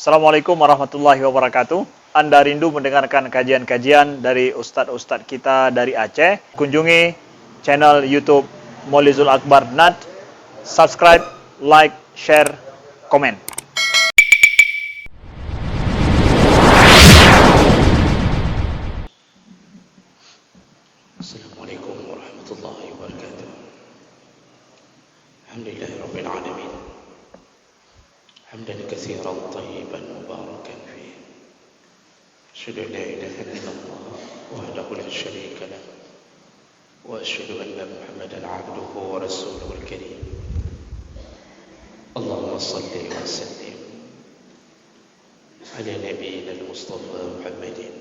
Assalamualaikum warahmatullahi wabarakatuh. Anda rindu mendengarkan kajian-kajian dari ustadz-ustadz kita dari Aceh? Kunjungi channel YouTube Maulizul Akbar NAD. Subscribe, like, share, komen. Assalamualaikum warahmatullahi wabarakatuh. Alhamdulillahirabbil alamin. Hamdan katsiran thayyiban mubarakan fihi. Asyhadu an la ilaha illallah wahdahu la syarika lah. Wa asyhadu anna Muhammadan 'abduhu wa rasuluhul karim. Allahumma shalli wa sallim ala nabiyyina al-Mustafa Muhammadin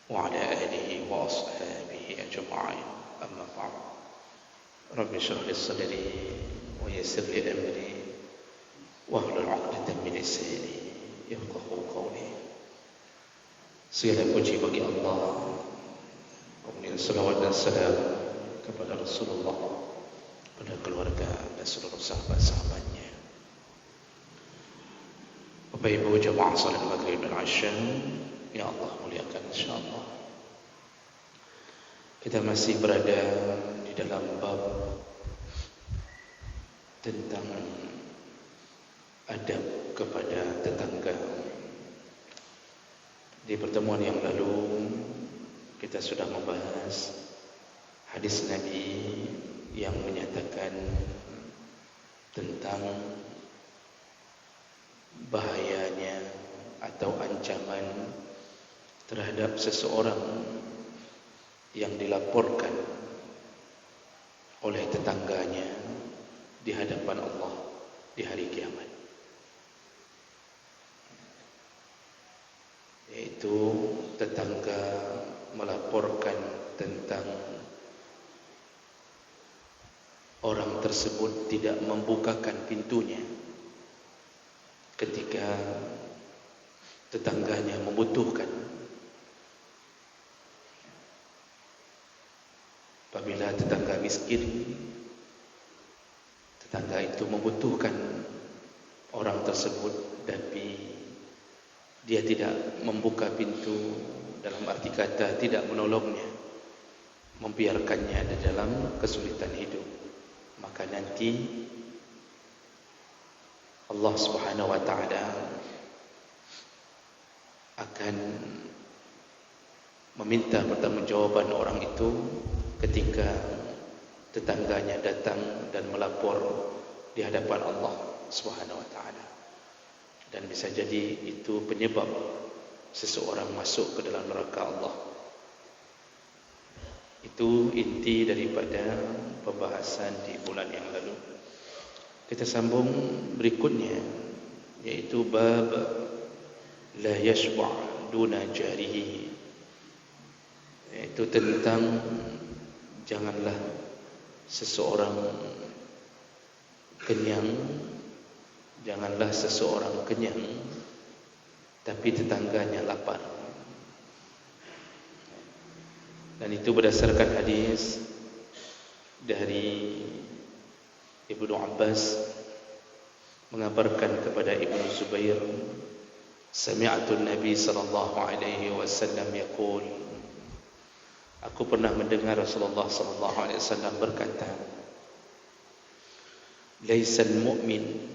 wa ala alihi wa ashabihi ajma'in. Amma ba'd. Rabbi shrah li sadri wa yassir li amri wahlul 'uqdatam min lisani yafqahu qawli. Segala puji bagi Allah, kemudian salawat dan salam kepada Rasulullah, pada keluarga dan seluruh sahabat-sahabatnya. Bapak Ibu jamaah salat maghrib dan isya, ya Allah muliakan insyaallah. Kita masih berada di dalam bab tentang adab kepada tetangga. Di pertemuan yang lalu kita sudah membahas hadis Nabi yang menyatakan tentang bahayanya atau ancaman terhadap seseorang yang dilaporkan oleh tetangganya di hadapan Allah di hari kiamat, yaitu tetangga melaporkan tentang orang tersebut tidak membukakan pintunya ketika tetangganya membutuhkan. Apabila tetangga miskin, tetangga itu membutuhkan orang tersebut, tapi dia tidak membuka pintu, dalam arti kata tidak menolongnya, membiarkannya ada dalam kesulitan hidup, maka nanti Allah Subhanahu wa taala akan meminta pertanggungjawaban orang itu ketika tetangganya datang dan melapor di hadapan Allah Subhanahu wa taala. Dan bisa jadi itu penyebab seseorang masuk ke dalam neraka Allah. Itu inti daripada pembahasan di bulan yang lalu. Kita sambung berikutnya, yaitu bab la yashba' duna jarihi, yaitu tentang janganlah seseorang kenyang, janganlah seseorang kenyang tapi tetangganya lapar. Dan itu berdasarkan hadis dari Ibnu Abbas mengabarkan kepada Ibnu Zubair, sami'tu Nabi sallallahu alaihi wasallam yaqul, aku pernah mendengar Rasulullah sallallahu alaihi wasallam berkata, laisal mu'min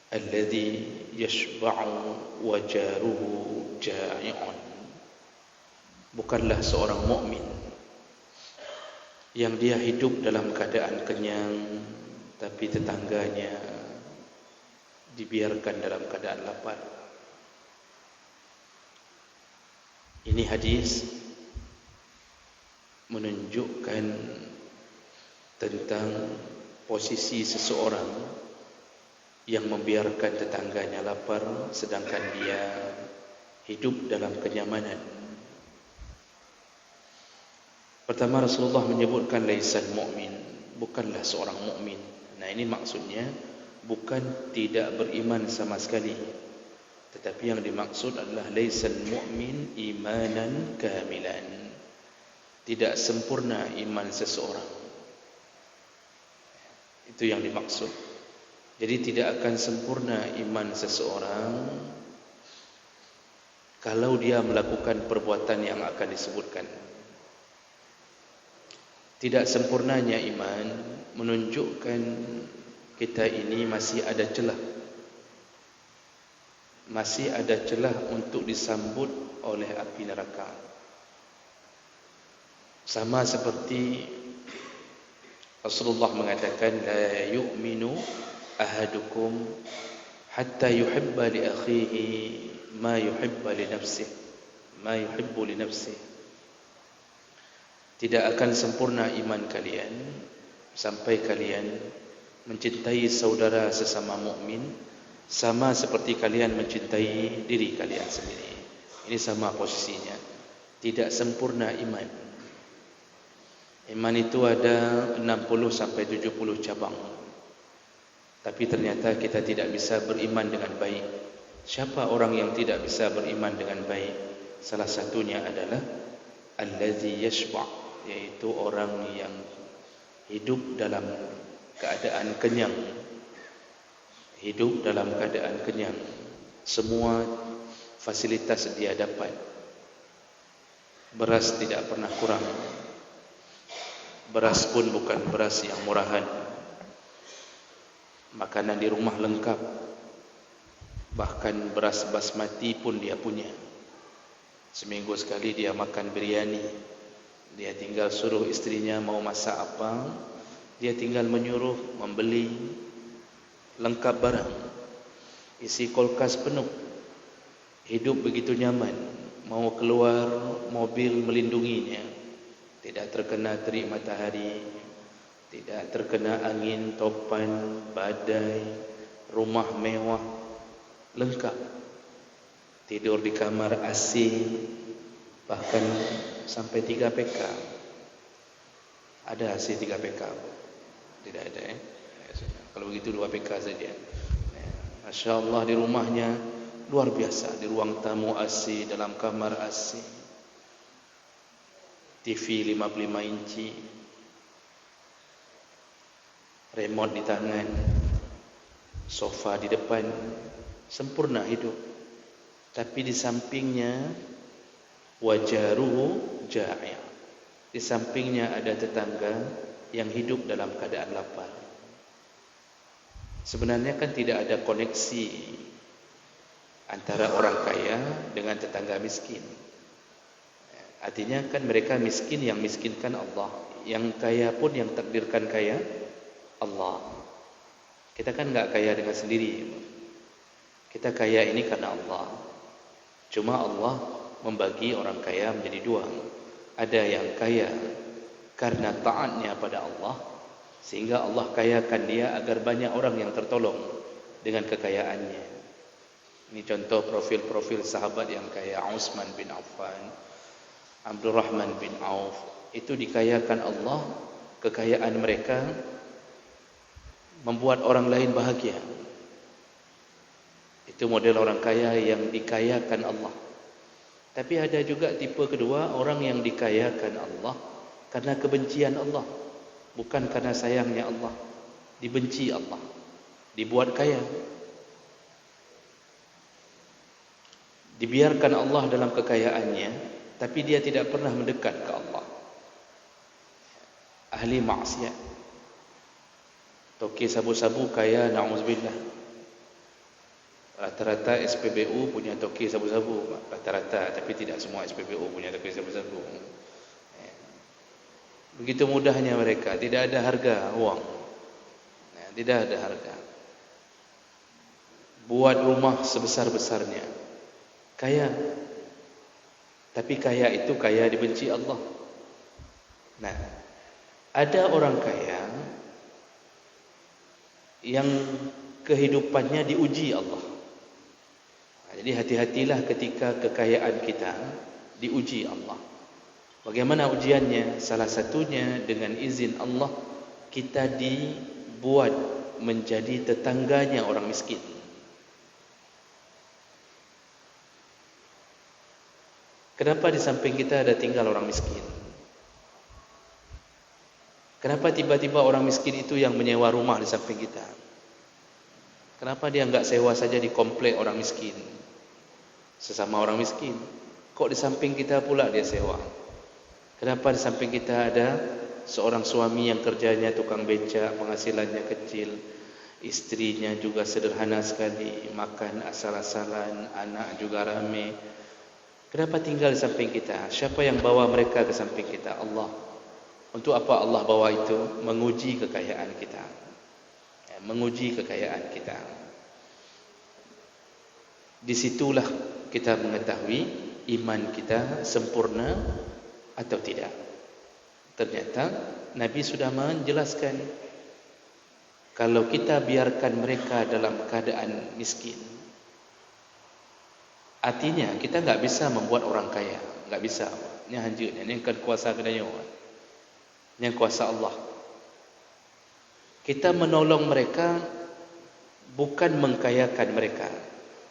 alladhi yashba'u wa jaruhu ja'i'un. Bukanlah seorang mukmin yang dia hidup dalam keadaan kenyang tapi tetangganya dibiarkan dalam keadaan lapar. Ini hadis menunjukkan tentang posisi seseorang yang membiarkan tetangganya lapar sedangkan dia hidup dalam kenyamanan. Pertama, Rasulullah menyebutkan laisal mu'min, bukanlah seorang mukmin. Nah, ini maksudnya bukan tidak beriman sama sekali, tetapi yang dimaksud adalah laisal mu'min imanan kamilan, tidak sempurna iman seseorang. Itu yang dimaksud. Jadi tidak akan sempurna iman seseorang kalau dia melakukan perbuatan yang akan disebutkan. Tidak sempurnanya iman menunjukkan kita ini masih ada celah. Masih ada celah untuk disambut oleh api neraka. Sama seperti Rasulullah mengatakan, la yu'minu ahadukum hatta yuhibba li akhihi ma yuhibba li nafsihi, ma yuhibbu li nafsihi. Tidak akan sempurna iman kalian sampai kalian mencintai saudara sesama mukmin sama seperti kalian mencintai diri kalian sendiri. Ini sama posisinya. Tidak sempurna iman. Iman itu ada 60 sampai 70 cabang. Tapi ternyata kita tidak bisa beriman dengan baik. Siapa orang yang tidak bisa beriman dengan baik? Salah satunya adalah allazi yashba', yaitu orang yang hidup dalam keadaan kenyang. Hidup dalam keadaan kenyang. Semua fasilitas dia dapat. Beras tidak pernah kurang. Beras pun bukan beras yang murahan. Makanan di rumah lengkap. Bahkan beras basmati pun dia punya. Seminggu sekali dia makan biryani. Dia tinggal suruh istrinya mau masak apa, dia tinggal menyuruh membeli, lengkap barang. Isi kulkas penuh. Hidup begitu nyaman. Mau keluar, mobil melindunginya. Tidak terkena terik matahari, tidak terkena angin, topan, badai, rumah mewah, lengkap. Tidur di kamar AC, bahkan sampai 3 PK. Ada AC 3 PK? Tidak ada ya? Kalau begitu 2 PK saja. Masya Allah, di rumahnya luar biasa. Di ruang tamu AC, dalam kamar AC, TV 55 inci, remote di tangan, sofa di depan, sempurna hidup. Tapi di sampingnya wajaruhu ja'i'. Di sampingnya ada tetangga yang hidup dalam keadaan lapar. Sebenarnya kan tidak ada koneksi antara orang kaya dengan tetangga miskin. Artinya kan mereka miskin, yang miskinkan Allah. Yang kaya pun yang takdirkan kaya Allah. Kita kan enggak kaya dengan sendiri. Kita kaya ini karena Allah. Cuma Allah membagi orang kaya menjadi 2. Ada yang kaya karena taatnya pada Allah, sehingga Allah kayakan dia agar banyak orang yang tertolong dengan kekayaannya. Ini contoh profil-profil sahabat yang kaya. Utsman bin Affan, Abdurrahman bin Auf, itu dikayakan Allah. Kekayaan mereka membuat orang lain bahagia. Itu model orang kaya yang dikayakan Allah. Tapi ada juga tipe kedua, orang yang dikayakan Allah karena kebencian Allah, bukan karena sayangnya Allah. Dibenci Allah, dibuat kaya. Dibiarkan Allah dalam kekayaannya, tapi dia tidak pernah mendekat ke Allah. Ahli maksiat. Toki sabu-sabu kaya, na'udzubillah. Rata-rata SPBU punya toki sabu-sabu. Rata-rata, tapi tidak semua SPBU punya toki sabu-sabu. Begitu mudahnya mereka, tidak ada harga uang. Tidak ada harga. Buat rumah sebesar-besarnya. Kaya. Tapi kaya itu kaya dibenci Allah. Nah, ada orang kaya yang kehidupannya diuji Allah. Jadi hati-hatilah ketika kekayaan kita diuji Allah. Bagaimana ujiannya? Salah satunya dengan izin Allah, kita dibuat menjadi tetangganya orang miskin. Kenapa di samping kita ada tinggal orang miskin? Kenapa tiba-tiba orang miskin itu yang menyewa rumah di samping kita? Kenapa dia enggak sewa saja di komplek orang miskin, sesama orang miskin? Kok di samping kita pula dia sewa? Kenapa di samping kita ada seorang suami yang kerjanya tukang becak, penghasilannya kecil, istrinya juga sederhana sekali, makan asal-asalan, anak juga ramai. Kenapa tinggal di samping kita? Siapa yang bawa mereka ke samping kita? Allah. Untuk apa Allah bawa itu? Menguji kekayaan kita. Menguji kekayaan kita. Disitulah kita mengetahui iman kita sempurna atau tidak. Ternyata Nabi sudah menjelaskan, kalau kita biarkan mereka dalam keadaan miskin, artinya kita enggak bisa membuat orang kaya, enggak bisa. Ini hanjut, ini kan kuasa kedanya. Ini kuasa Allah. Kita menolong mereka bukan mengkayakan mereka.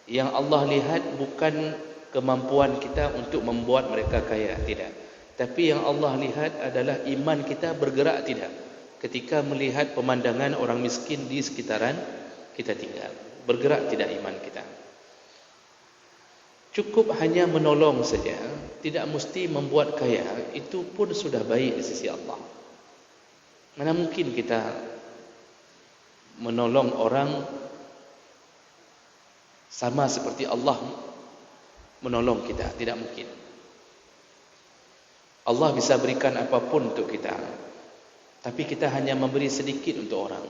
Yang Allah lihat bukan kemampuan kita untuk membuat mereka kaya, tidak. Tapi yang Allah lihat adalah iman kita bergerak tidak. Ketika melihat pemandangan orang miskin di sekitaran kita tinggal, bergerak tidak iman kita. Cukup hanya menolong saja, tidak mesti membuat kaya, itu pun sudah baik di sisi Allah. Mana mungkin kita menolong orang sama seperti Allah menolong kita? Tidak mungkin. Allah bisa berikan apapun untuk kita, tapi kita hanya memberi sedikit untuk orang.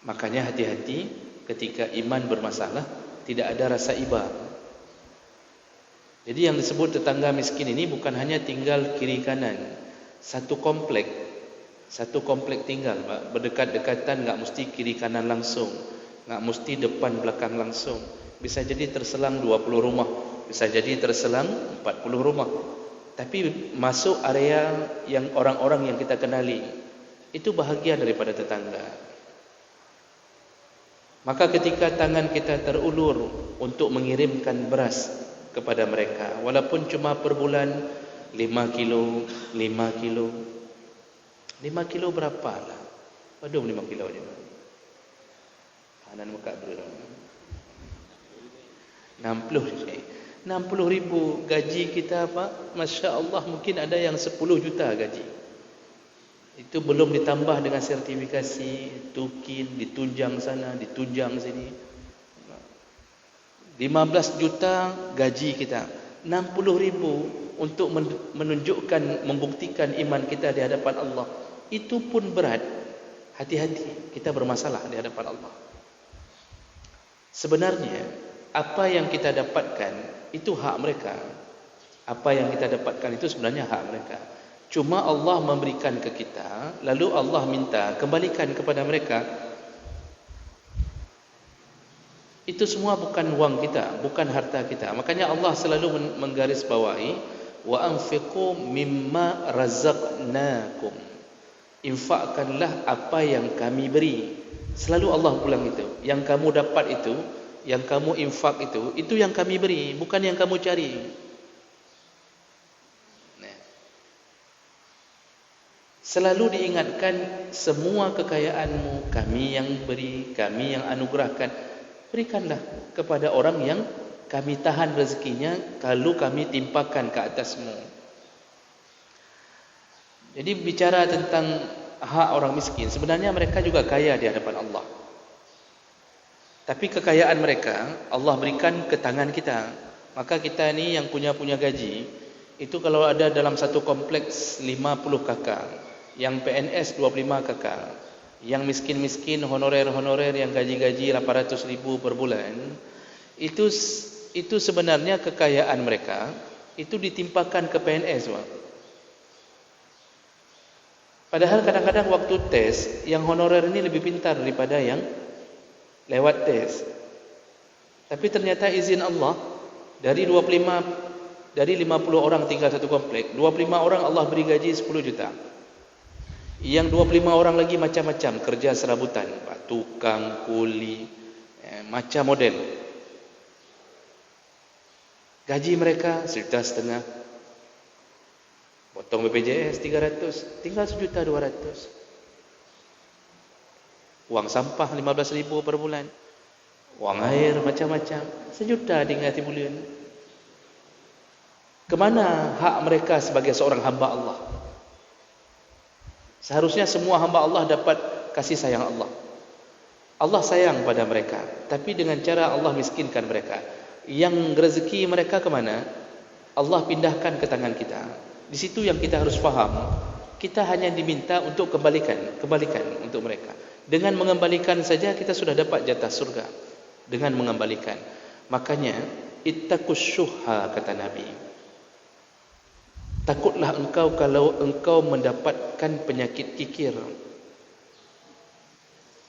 Makanya hati-hati ketika iman bermasalah, tidak ada rasa iba. Jadi yang disebut tetangga miskin ini bukan hanya tinggal kiri kanan, satu komplek tinggal, berdekat-dekatan, enggak mesti kiri kanan langsung, enggak mesti depan belakang langsung. Bisa jadi terselang 20 rumah, bisa jadi terselang 40 rumah. Tapi masuk area yang orang-orang yang kita kenali, itu bahagian daripada tetangga. Maka ketika tangan kita terulur untuk mengirimkan beras kepada mereka, walaupun cuma per bulan 5 kilo, 5 kilo. 5 kilo berapa lah? Waduh, 5 kilo je. Kanan muka berapa? 60 ribu gaji kita, Pak. Masya Allah, mungkin ada yang 10 juta gaji. Itu belum ditambah dengan sertifikasi, tukin, ditunjang sana, ditunjang sini. 15 juta gaji kita. 60 ribu untuk menunjukkan, membuktikan iman kita di hadapan Allah. Itu pun berat. Hati-hati, kita bermasalah di hadapan Allah. Sebenarnya apa yang kita dapatkan itu hak mereka. Apa yang kita dapatkan itu sebenarnya hak mereka. Cuma Allah memberikan ke kita, lalu Allah minta kembalikan kepada mereka. Itu semua bukan wang kita, bukan harta kita. Makanya Allah selalu menggarisbawahi, wa anfiqu mimma razaqnakum. Infakkanlah apa yang kami beri. Selalu Allah ulang itu. Yang kamu dapat itu, yang kamu infak itu yang kami beri, bukan yang kamu cari. Selalu diingatkan, semua kekayaanmu kami yang beri, kami yang anugerahkan. Berikanlah kepada orang yang kami tahan rezekinya, kalau kami timpakan ke atasmu. Jadi bicara tentang hak orang miskin, sebenarnya mereka juga kaya di hadapan Allah. Tapi kekayaan mereka Allah berikan ke tangan kita. Maka kita ni yang punya gaji, itu kalau ada dalam satu kompleks 50 kakak, yang PNS 25 kakak, yang miskin-miskin honorer yang gaji-gaji 800 ribu per bulan, itu sebenarnya kekayaan mereka itu ditimpakan ke PNS, Pak. Padahal kadang-kadang waktu tes, yang honorer ini lebih pintar daripada yang lewat tes. Tapi ternyata izin Allah, dari 50 orang tinggal satu komplek, 25 orang Allah beri gaji 10 juta. Yang 25 orang lagi macam-macam, kerja serabutan, Pak, tukang, kuli, macam model. Gaji mereka 1,5 juta. Potong BPJS 300, tinggal 1,2 juta. Wang sampah 15,000 per bulan. Wang air macam-macam. 1 juta tinggal tiap bulan. Kemana hak mereka sebagai seorang hamba Allah? Seharusnya semua hamba Allah dapat kasih sayang Allah. Allah sayang pada mereka, tapi dengan cara Allah miskinkan mereka. Yang rezeki mereka kemana? Allah pindahkan ke tangan kita. Di situ yang kita harus faham. Kita hanya diminta untuk kembalikan untuk mereka. Dengan mengembalikan saja kita sudah dapat jatah surga. Dengan mengembalikan. Makanya ittaqus syuhha kata Nabi. Takutlah engkau kalau engkau mendapatkan penyakit kikir.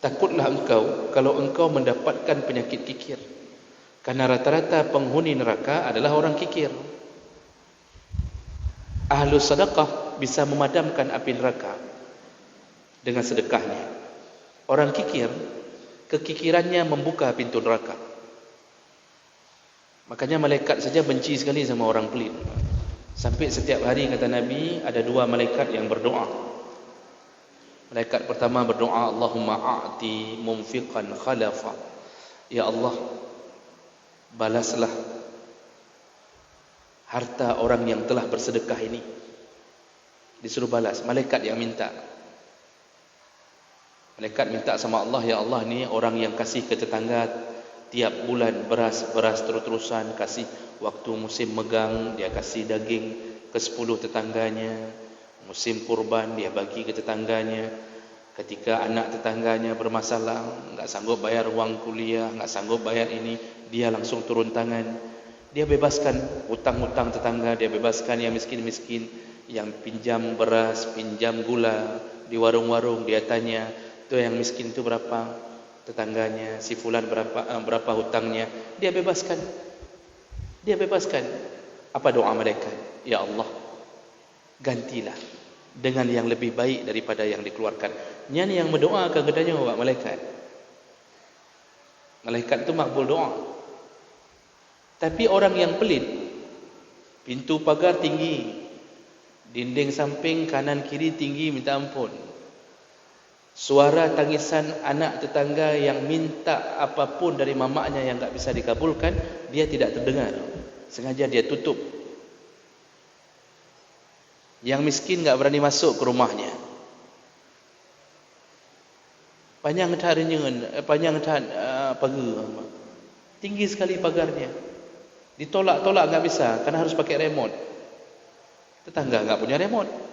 Takutlah engkau kalau engkau mendapatkan penyakit kikir. Karena rata-rata penghuni neraka adalah orang kikir. Ahlus sedekah bisa memadamkan api neraka dengan sedekahnya. Orang kikir, kekikirannya membuka pintu neraka. Makanya malaikat saja benci sekali sama orang pelit. Sampai setiap hari kata Nabi ada 2 malaikat yang berdoa. Malaikat pertama berdoa, Allahumma a'ti munfiqan khalafa. Ya Allah, balaslah harta orang yang telah bersedekah ini. Disuruh balas, malaikat yang minta. Malaikat minta sama Allah, ya Allah, ni orang yang kasih ke tetangga tiap bulan beras terus-terusan, kasih waktu musim megang dia kasih daging ke 10 tetangganya, musim kurban dia bagi ke tetangganya. Ketika anak tetangganya bermasalah, enggak sanggup bayar wang kuliah, enggak sanggup bayar ini, dia langsung turun tangan. Dia bebaskan hutang-hutang tetangga, dia bebaskan yang miskin-miskin, yang pinjam beras, pinjam gula di warung-warung, dia tanya, "Tu yang miskin itu berapa?" Tetangganya, si fulan berapa hutangnya, dia bebaskan. Dia bebaskan. Apa doa mereka? Ya Allah, gantilah dengan yang lebih baik daripada yang dikeluarkan. Yang berdoa akan gedanya bawa malaikat. Malaikat itu makbul doa. Tapi orang yang pelit, pintu pagar tinggi, dinding samping kanan kiri tinggi minta ampun. Suara tangisan anak tetangga yang minta apapun dari mamaknya yang tak bisa dikabulkan, dia tidak terdengar. Sengaja dia tutup. Yang miskin tak berani masuk ke rumahnya. Panjang pagar. Tinggi sekali pagarnya. Ditolak-tolak tak bisa, karena harus pakai remote. Tetangga tak punya remote.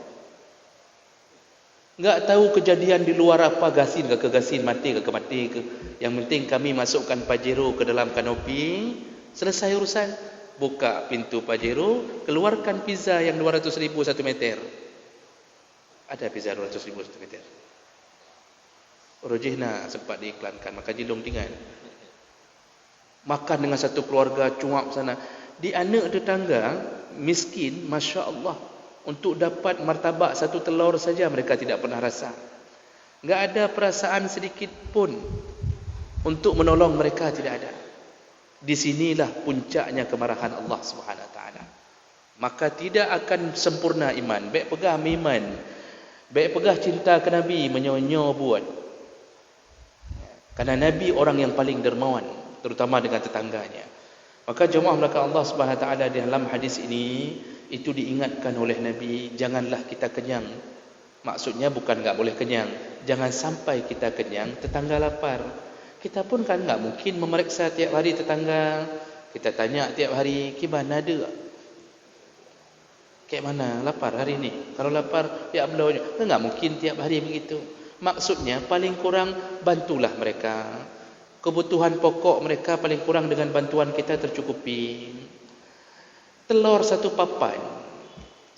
Enggak tahu kejadian di luar apa, gasin ke gasin, mati ke mati ke. Yang penting kami masukkan Pajero ke dalam kanopi, selesai urusan. Buka pintu Pajero, keluarkan pizza yang 200,000 1 meter. Ada pizza 200,000 1 meter. Rojihna sempat diiklankan, maka Jilong tinggal. Makan dengan satu keluarga, cuap sana. Di anak tetangga miskin, Masya Allah, untuk dapat martabak 1 telur saja mereka tidak pernah rasa. Enggak ada perasaan sedikit pun untuk menolong mereka, tidak ada. Di sinilah puncaknya kemarahan Allah Subhanahu Wa Taala. Maka tidak akan sempurna iman. Baik pegah iman, baik pegah cinta ke Nabi, menyonyo buat. Karena Nabi orang yang paling dermawan, terutama dengan tetangganya. Maka jemaah belakang Allah Subhanahu Wa Taala di dalam hadis ini itu diingatkan oleh Nabi, janganlah kita kenyang. Maksudnya bukan enggak boleh kenyang, jangan sampai kita kenyang tetangga lapar. Kita pun kan enggak mungkin memeriksa tiap hari tetangga. Kita tanya tiap hari, "Gimana ada?" Kayak mana lapar hari ini? Kalau lapar, ya belau. Enggak mungkin tiap hari begitu. Maksudnya paling kurang bantulah mereka. Kebutuhan pokok mereka paling kurang dengan bantuan kita tercukupi. Telur 1 papan,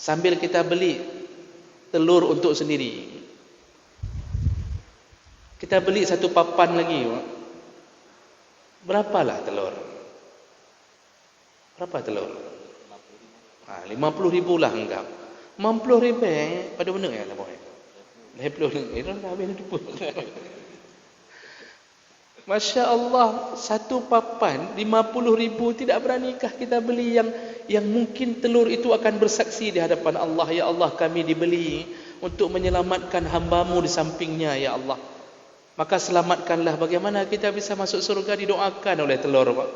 sambil kita beli telur untuk sendiri. Kita beli 1 papan lagi. Berapalah telur? Berapa telur? 50,000 lah anggap. 50,000 pada mana ya tak boleh? 50,000 itu dah habis hidup. Masya Allah, 1 papan 50,000 tidak beranikah kita beli yang mungkin telur itu akan bersaksi di hadapan Allah. Ya Allah, kami dibeli untuk menyelamatkan hamba-Mu di sampingnya, ya Allah. Maka selamatkanlah. Bagaimana kita bisa masuk surga didoakan oleh telur, Pak?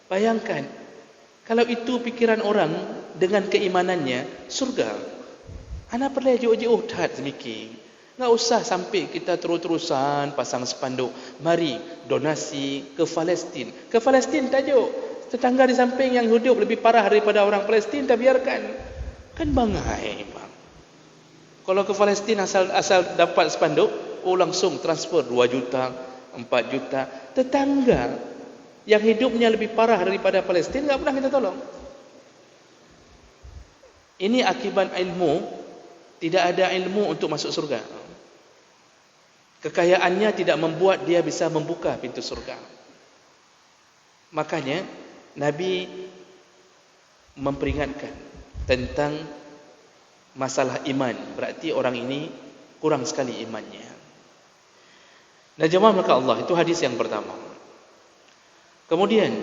Bayangkan, kalau itu pikiran orang dengan keimanannya, surga. Ana perlu jauh-jauh tat semikir. Enggak usah sampai kita terus-terusan pasang spanduk, mari donasi ke Palestin. Ke Palestin tajuk. Tetangga di samping yang hidup lebih parah daripada orang Palestin, tak biarkan. Kan bangai, Bang. Kalau ke Palestin asal dapat spanduk, langsung transfer 2 juta, 4 juta. Tetangga yang hidupnya lebih parah daripada Palestin enggak pernah kita tolong. Ini akibat ilmu. Tidak ada ilmu untuk masuk surga. Kekayaannya tidak membuat dia bisa membuka pintu surga. Makanya Nabi memperingatkan tentang masalah iman. Berarti orang ini kurang sekali imannya. Nah, jemaah maka Allah, itu hadis yang pertama. Kemudian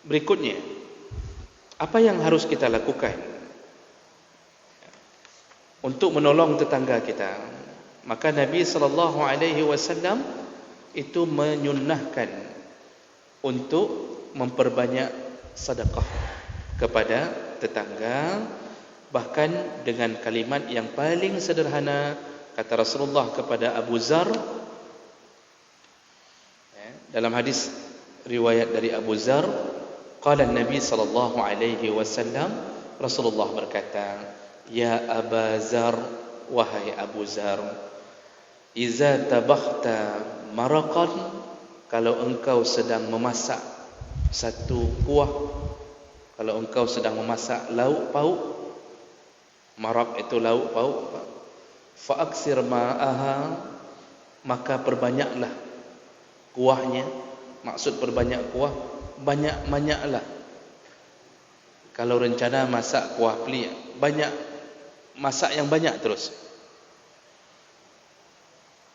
berikutnya, apa yang harus kita lakukan untuk menolong tetangga kita? Maka Nabi SAW itu menyunnahkan untuk memperbanyak sedekah kepada tetangga, bahkan dengan kalimat yang paling sederhana. Kata Rasulullah kepada Abu Zar, dalam hadis riwayat dari Abu Zar, qala Nabi SAW, Rasulullah berkata, ya Aba Zar, wahai Abu Zar, iza tabakhta maraqan, kalau engkau sedang memasak satu kuah, kalau engkau sedang memasak lauk pauk, maraq itu lauk pauk, fa aksir ma'aha, maka perbanyaklah kuahnya. Maksud perbanyak kuah, banyak-banyaklah. Kalau rencana masak kuah pelik, banyak, masak yang banyak terus.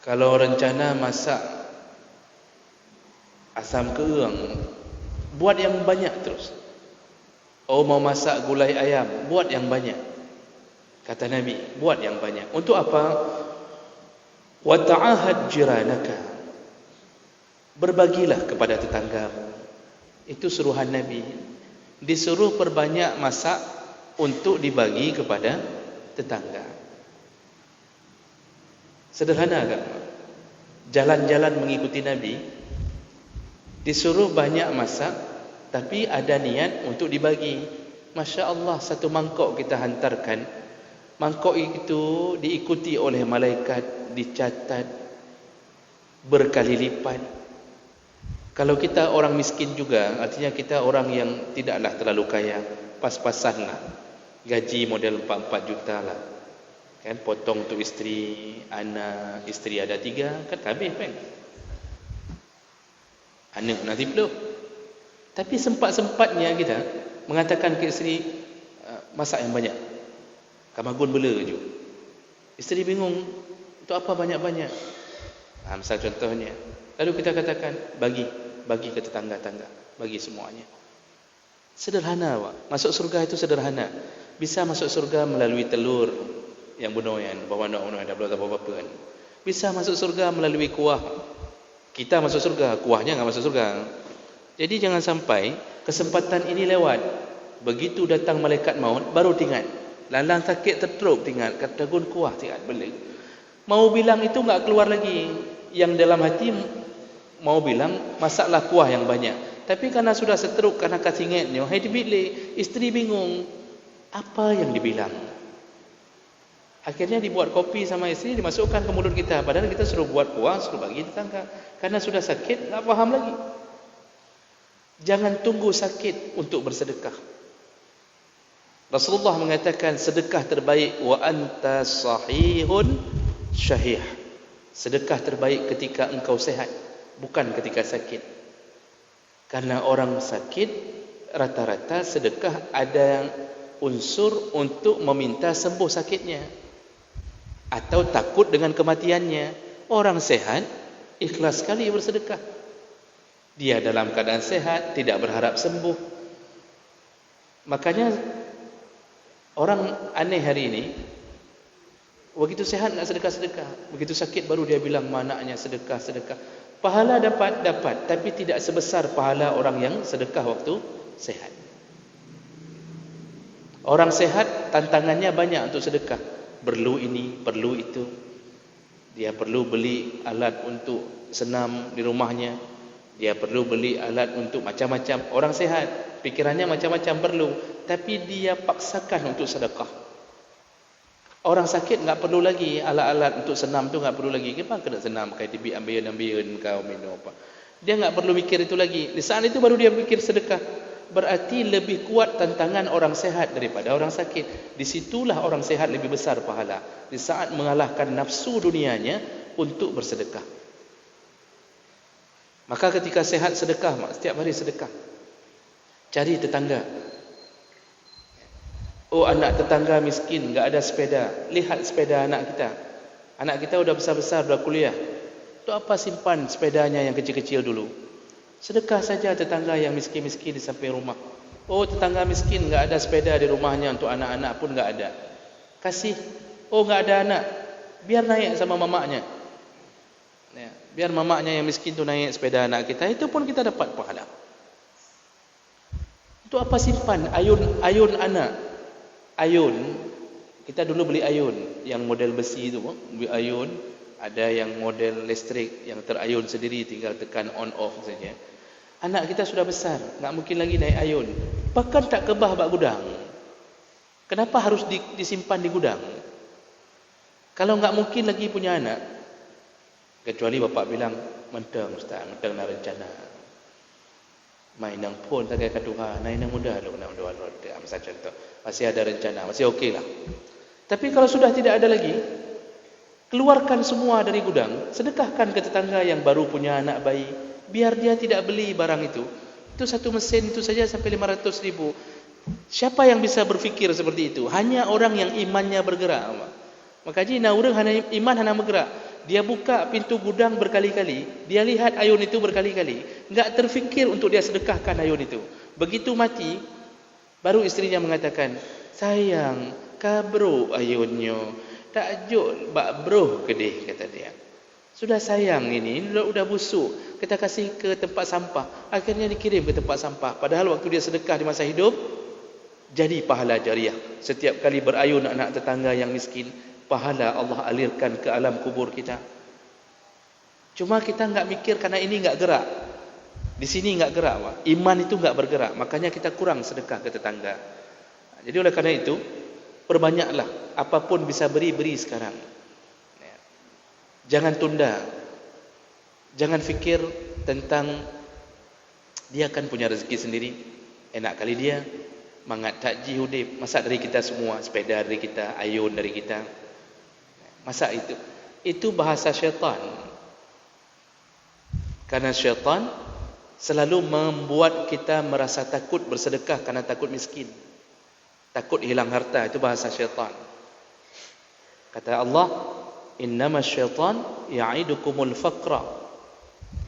Kalau rencana masak asam keeng, buat yang banyak terus. Oh, mau masak gulai ayam, buat yang banyak. Kata Nabi, buat yang banyak. Untuk apa? Wa ta'ahad jiranaka, berbagilah kepada tetanggamu. Itu suruhan Nabi. Disuruh perbanyak masak untuk dibagi kepada tetangga. Sederhana kan? Jalan-jalan mengikuti Nabi, disuruh banyak masak, tapi ada niat untuk dibagi. Masya Allah, satu mangkok kita hantarkan, mangkok itu diikuti oleh malaikat, dicatat berkali lipat. Kalau kita orang miskin juga, artinya kita orang yang tidaklah terlalu kaya, pas-pasan lah, gaji model 4 juta lah, kan, potong untuk isteri, anak, isteri ada 3, kan habis kan, anak nanti belum. Tapi sempat-sempatnya kita mengatakan ke isteri, masak yang banyak, kamagun bela je. Isteri bingung, untuk apa banyak-banyak? Misal contohnya, lalu kita katakan, bagi ke tetangga-tangga, bagi semuanya. Sederhana, Pak. Masuk surga itu sederhana. Bisa masuk surga melalui telur yang bunoyan, bawa nak ada belum apa-apa kan. Bisa masuk surga melalui kuah. Kita masuk surga, kuahnya enggak masuk surga. Jadi jangan sampai kesempatan ini lewat. Begitu datang malaikat maut, baru tinggal. Lalang sakit terteruk tinggal, kata gun kuah tinggal balik. Mau bilang itu enggak keluar lagi. Yang dalam hati mau bilang masaklah kuah yang banyak, tapi karena sudah seteruk karena kasingetnya, hai dibili, isteri bingung apa yang dibilang. Akhirnya dibuat kopi sama isteri, dimasukkan ke mulut kita, padahal kita suruh buat kuah, suruh bagi tetangga. Karena sudah sakit, tak faham lagi. Jangan tunggu sakit untuk bersedekah. Rasulullah mengatakan sedekah terbaik wa anta sahihun syahih. Sedekah terbaik ketika engkau sehat, bukan ketika sakit. Karena orang sakit rata-rata sedekah ada unsur untuk meminta sembuh sakitnya atau takut dengan kematiannya. Orang sehat ikhlas sekali bersedekah. Dia dalam keadaan sehat, tidak berharap sembuh. Makanya orang aneh hari ini, Begitu sehat nak sedekah-sedekah. Begitu sakit baru dia bilang manaknya sedekah-sedekah. Pahala dapat, tapi tidak sebesar pahala orang yang sedekah waktu sehat. Orang sehat tantangannya banyak untuk sedekah. Perlu ini, perlu itu. Dia perlu beli alat untuk senam di rumahnya. Dia perlu beli alat untuk macam-macam. Orang sehat, pikirannya macam-macam perlu, tapi dia paksakan untuk sedekah. Orang sakit enggak perlu lagi alat-alat untuk senam tu, enggak perlu lagi. Kenapa kena senam pakai TV ambil kau minum apa? Dia enggak perlu mikir itu lagi. Di saat itu baru dia mikir sedekah. Berarti lebih kuat tantangan orang sehat daripada orang sakit. Di situlah orang sehat lebih besar pahala. Di saat mengalahkan nafsu dunianya untuk bersedekah. Maka ketika sehat sedekah, setiap hari sedekah. Cari tetangga. Oh, anak tetangga miskin, enggak ada sepeda. Lihat sepeda anak kita. Anak kita udah besar-besar, udah kuliah. Itu apa simpan sepedanya yang kecil-kecil dulu? Sedekah saja tetangga yang miskin-miskin di samping rumah. Oh, tetangga miskin enggak ada sepeda di rumahnya, untuk anak-anak pun enggak ada. Kasih. Oh, enggak ada anak. Biar naik sama mamaknya. Ya, biar mamaknya yang miskin tu naik sepeda anak kita, itu pun kita dapat pahala. Itu apa simpan? Ayun anak. Ayun, kita dulu beli ayun yang model besi itu, beli ayun, ada yang model listrik yang terayun sendiri, tinggal tekan on off saja. Anak kita sudah besar, enggak mungkin lagi naik ayun. Bahkan tak kebah bak gudang. Kenapa harus disimpan di gudang? Kalau enggak mungkin lagi punya anak, kecuali bapak bilang, mentang ustaz, mentang nak rencana. Mainang pun tak kaya Tuhan, nainang muda lu nak doa macam contoh. Masih ada rencana, masih okeylah. Tapi kalau sudah tidak ada lagi, keluarkan semua dari gudang, sedekahkan ke tetangga yang baru punya anak bayi, biar dia tidak beli barang itu. Itu satu mesin itu saja sampai 500,000. Siapa yang bisa berfikir seperti itu? Hanya orang yang imannya bergerak. Makanya orang hanya iman hanya bergerak. Dia buka pintu gudang berkali-kali, dia lihat ayun itu berkali-kali, enggak terfikir untuk dia sedekahkan ayun itu. Begitu mati, baru istrinya mengatakan, sayang, kabro ayunnya, takjub bak bro kedih, kata dia. Sudah sayang ini udah busuk, kita kasih ke tempat sampah, akhirnya dikirim ke tempat sampah. Padahal waktu dia sedekah di masa hidup, jadi pahala jariah. Setiap kali berayun anak tetangga yang miskin, pahala Allah alirkan ke alam kubur kita. Cuma kita enggak mikir karena ini enggak gerak. Di sini enggak gerak, Pak. Iman itu enggak bergerak, makanya kita kurang sedekah ke tetangga. Jadi oleh karena itu, perbanyaklah, apapun bisa beri sekarang. Jangan tunda. Jangan fikir tentang dia akan punya rezeki sendiri. Enak kali dia mangat takji hudib, masa dari kita semua, sepeda dari kita, ayun dari kita. Masa itu bahasa syaitan. Karena syaitan selalu membuat kita merasa takut bersedekah karena takut miskin, takut hilang harta. Itu bahasa syaitan. Kata Allah, innama syaitan ya'idukumul faqra.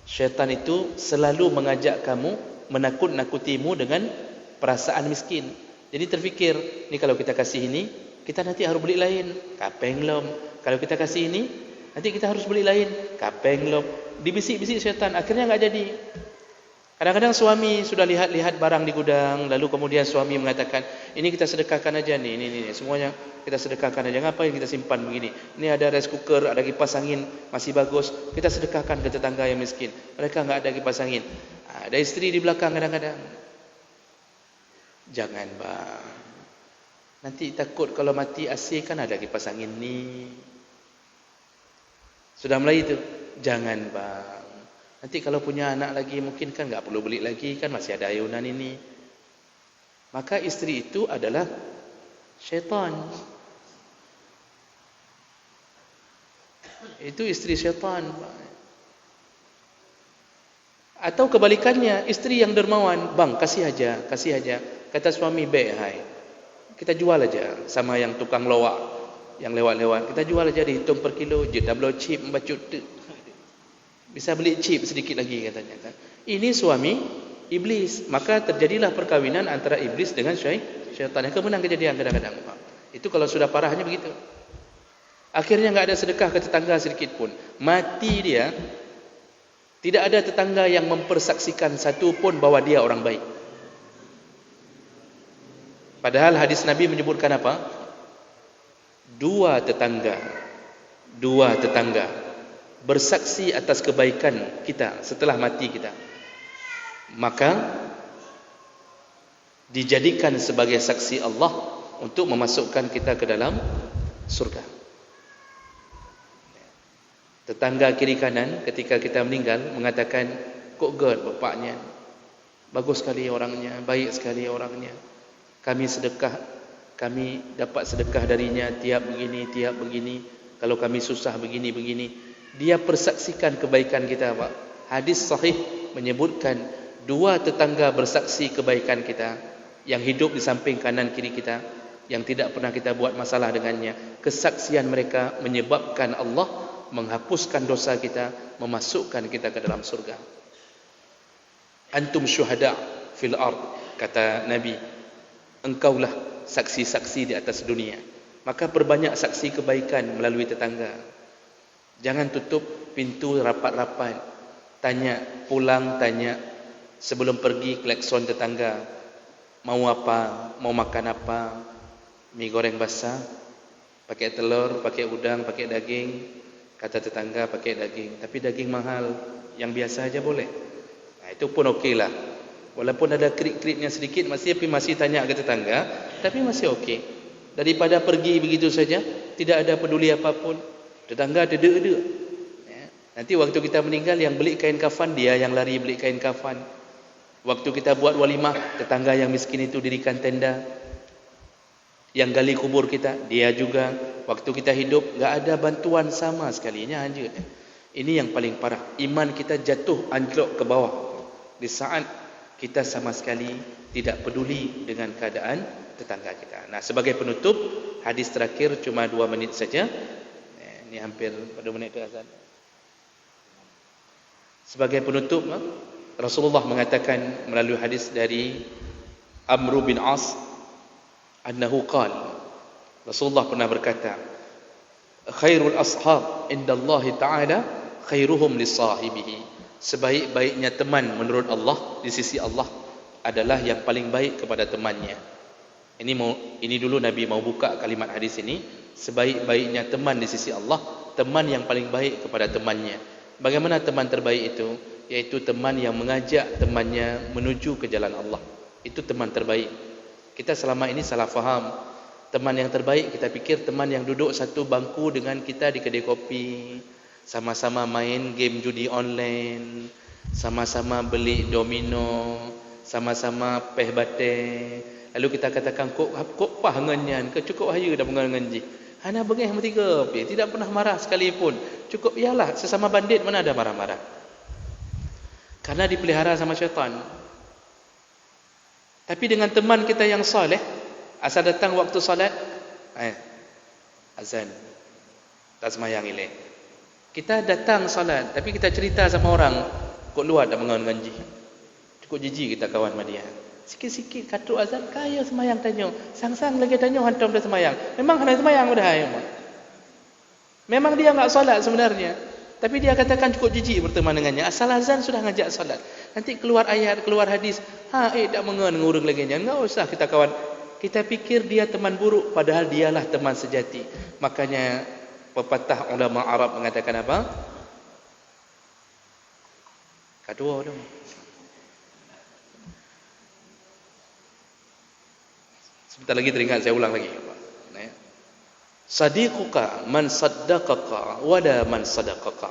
Syaitan itu selalu mengajak kamu, menakut-nakutimu dengan perasaan miskin. Jadi terfikir, ni kalau kita kasih ini, kita nanti harus beli lain. Kapeng lom. Kalau kita kasih ini, nanti kita harus beli lain. Kapeng lom. Dibisik-bisik syaitan, akhirnya enggak jadi. Kadang-kadang suami sudah lihat-lihat barang di gudang, lalu kemudian suami mengatakan, ini kita sedekahkan aja nih, ini semuanya kita sedekahkan aja. Ngapain kita simpan begini? Ini ada rice cooker, ada kipas angin, masih bagus. Kita sedekahkan ke tetangga yang miskin. Mereka enggak ada kipas angin. Ada istri di belakang kadang-kadang. Jangan bang. Nanti takut kalau mati asing kan ada kipas angin ni. Sudah mulai itu. Jangan bang. Nanti kalau punya anak lagi mungkin kan enggak perlu beli lagi, kan masih ada ayunan ini. Maka istri itu adalah syaitan. Itu istri syaitan. Atau kebalikannya, istri yang dermawan, bang kasih aja. Kata suami, baik hai, kita jual aja sama yang tukang lawak, yang lewat-lewat. Kita jual aja, dihitung per kilo, je double chip membacut. Bisa beli chip sedikit lagi katanya. Ini suami iblis. Maka terjadilah perkawinan antara iblis dengan syaitan. Yang kemenang kejadian kadang-kadang. Itu kalau sudah parahnya begitu. Akhirnya enggak ada sedekah ke tetangga sedikit pun. Mati dia, tidak ada tetangga yang mempersaksikan satu pun bahwa dia orang baik. Padahal hadis Nabi menyebutkan apa? Dua tetangga bersaksi atas kebaikan kita setelah mati kita, maka dijadikan sebagai saksi Allah untuk memasukkan kita ke dalam surga. Tetangga kiri kanan ketika kita meninggal mengatakan, kok God bapaknya bagus sekali orangnya, baik sekali orangnya, kami dapat sedekah darinya tiap begini, kalau kami susah begini. Dia persaksikan kebaikan kita, Pak. Hadis sahih menyebutkan dua tetangga bersaksi kebaikan kita, yang hidup di samping kanan kiri kita, yang tidak pernah kita buat masalah dengannya. Kesaksian mereka menyebabkan Allah menghapuskan dosa kita, memasukkan kita ke dalam surga. Antum syuhada fil ard, kata Nabi, engkaulah saksi-saksi di atas dunia. Maka perbanyak saksi kebaikan melalui tetangga. Jangan tutup pintu rapat-rapat. Pulang tanya sebelum pergi, klakson tetangga. Mau apa? Mau makan apa? Mi goreng basah, pakai telur, pakai udang, pakai daging. Kata tetangga pakai daging, tapi daging mahal, yang biasa aja boleh. Nah, itu pun okey lah. Walaupun ada krik-kriknya sedikit, masih tanya ke tetangga, tapi masih okey. Daripada pergi begitu saja, tidak ada peduli apapun. Tetangga dede-dede. Ya. Nanti waktu kita meninggal, yang beli kain kafan, dia yang lari beli kain kafan. Waktu kita buat walimah, tetangga yang miskin itu dirikan tenda. Yang gali kubur kita, dia juga. Waktu kita hidup, enggak ada bantuan sama sekali. Ini yang paling parah. Iman kita jatuh anjlok ke bawah di saat kita sama sekali tidak peduli dengan keadaan tetangga kita. Nah, sebagai penutup, hadis terakhir cuma 2 minit saja. Ini hampir pada menit ke azan. Sebagai penutup, Rasulullah mengatakan melalui hadis dari Amr bin As, annahu qala, Rasulullah pernah berkata, khairul ashab indallahi ta'ala khairuhum li sahibihi. Sebaik-baiknya teman menurut Allah, di sisi Allah, adalah yang paling baik kepada temannya. Ini dulu Nabi mau buka kalimat hadis ini. Sebaik-baiknya teman di sisi Allah, teman yang paling baik kepada temannya. Bagaimana teman terbaik itu? Yaitu teman yang mengajak temannya menuju ke jalan Allah. Itu teman terbaik. Kita selama ini salah faham. Teman yang terbaik kita pikir teman yang duduk satu bangku dengan kita di kedai kopi, sama-sama main game judi online, sama-sama beli domino, sama-sama peh bate. Lalu kita katakan, kok pahangannya, ke cukup haya dah mengenji. Hana bengeh bertiga, tidak pernah marah sekalipun. Cukup ialah sesama bandit, mana ada marah-marah. Karena dipelihara sama syaitan. Tapi dengan teman kita yang soleh, asal datang waktu solat, azan, tak semayang ilek. Kita datang solat, tapi kita cerita sama orang, kok luar dah mengenji. Cukup jijik kita kawan sama dia. Sikit-sikit katuk azan, kaya semayang tanya. Sang-sang lagi tanya, hantam dah semayang. Memang hendak semayang dah. Memang dia enggak solat sebenarnya. Tapi dia katakan cukup jijik berteman dengannya. Asal azan sudah ngajak solat. Nanti keluar ayat, keluar hadis. Tak ngurung lagi. Enggak usah kita kawan. Kita pikir dia teman buruk, padahal dialah teman sejati. Makanya pepatah ulama Arab mengatakan apa? Kedua dong. Sebentar lagi teringat, saya ulang lagi. Sadiquka man saddaqaka wala man sadaqaka.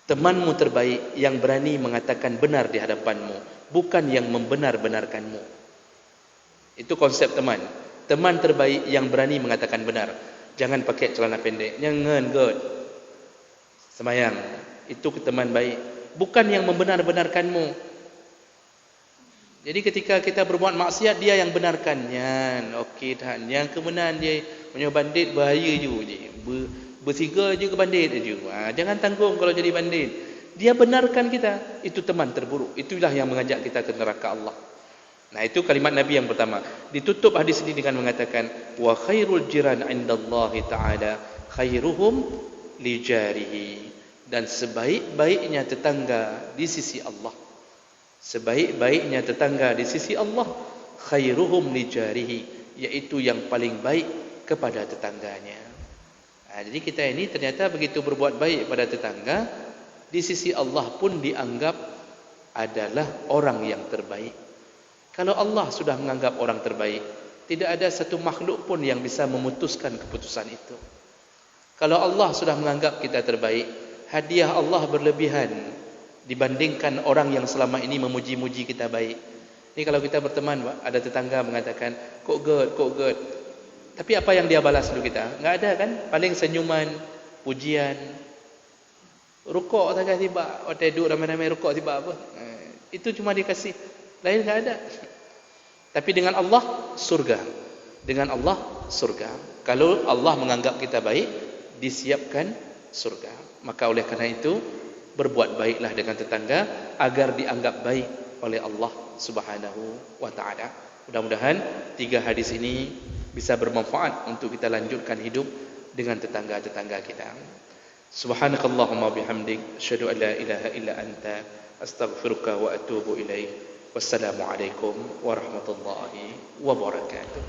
Temanmu terbaik yang berani mengatakan benar di hadapanmu, bukan yang membenar-benarkanmu. Itu konsep teman. Teman terbaik yang berani mengatakan benar. Jangan pakai celana pendek. Jangan god. Semayang. Itu teman baik. Bukan yang membenar-benarkanmu. Jadi ketika kita berbuat maksiat, dia yang benarkan. Okey dah. Yang kebenaran dia punya bandit bahaya je. Bertiga je ke bandit je. Jangan tanggung kalau jadi bandit. Dia benarkan kita. Itu teman terburuk. Itulah yang mengajak kita ke neraka Allah. Nah, itu kalimat Nabi yang pertama. Ditutup hadis ini dengan mengatakan, wa khairul jiran indallahi ta'ala khairuhum li jarihi, dan sebaik-baiknya tetangga di sisi Allah, sebaik-baiknya tetangga di sisi Allah, khairuhum li jarihi, yaitu yang paling baik kepada tetangganya. Jadi kita ini ternyata begitu berbuat baik pada tetangga, di sisi Allah pun dianggap adalah orang yang terbaik. Kalau Allah sudah menganggap orang terbaik, tidak ada satu makhluk pun yang bisa memutuskan keputusan itu. Kalau Allah sudah menganggap kita terbaik, hadiah Allah berlebihan dibandingkan orang yang selama ini memuji-muji kita baik. Ini kalau kita berteman, ada tetangga mengatakan, kok good. Tapi apa yang dia balas dulu kita? Enggak ada kan? Paling senyuman, pujian. Rukuk tak tiba, waktu duduk ramai-ramai rukuk tiba apa? Itu cuma dikasih. Lain enggak ada. Tapi dengan Allah surga. Dengan Allah surga. Kalau Allah menganggap kita baik, disiapkan surga. Maka oleh karena itu, berbuat baiklah dengan tetangga agar dianggap baik oleh Allah Subhanahu wa taala. Mudah-mudahan 3 hadis ini bisa bermanfaat untuk kita lanjutkan hidup dengan tetangga-tetangga kita. Subhanakallahumma bihamdik, asyhadu an la ilaha illa anta, astaghfiruka wa atubu ilaik. Wassalamualaikum warahmatullahi wabarakatuh.